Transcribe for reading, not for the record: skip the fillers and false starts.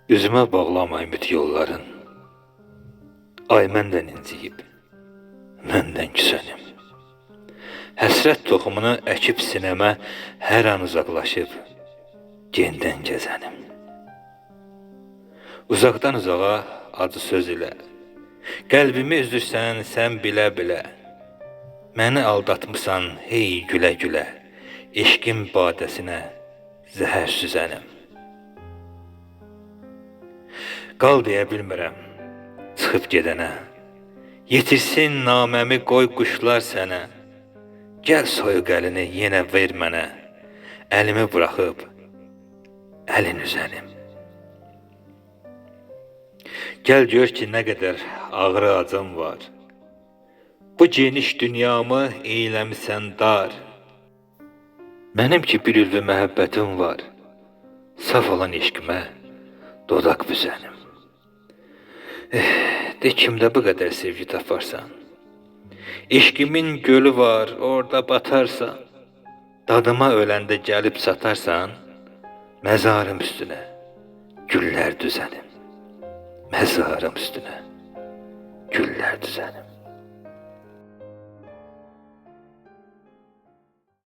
Üzümə bağlama ümid yolların. Ay məndən inciyib, məndən küsənim. Həsrət toxumunu əkib sinəmə hər an uzaqlaşıb, gendən gəzənim. Uzaqdan uzağa acı söz ilə, qəlbimi üzürsən sən bilə-bilə. Məni aldatmısan hey gülə-gülə, eşqin badəsinə zəhər süzənim. Qal deyə bilmirəm, çıxıb gedənə, yetirsin naməmi qoy quşlar sənə. Gəl soyuq əlini yenə ver mənə, əlimi buraxıb əlin üzənim. Gəl gör ki nə qədər ağrı acım var, bu geniş dünyamı eyləmisən dar. Mənim ki bir ülvi məhəbbətim var, saf olan eşqimə dodaq büzənim. De kimdə bu qədər sevgi taparsan, eşqimin gölü var orada batarsan, dadıma öləndə gəlib satarsan, məzarım üstünə güllər düzənim, məzarım üstünə güllər düzənim.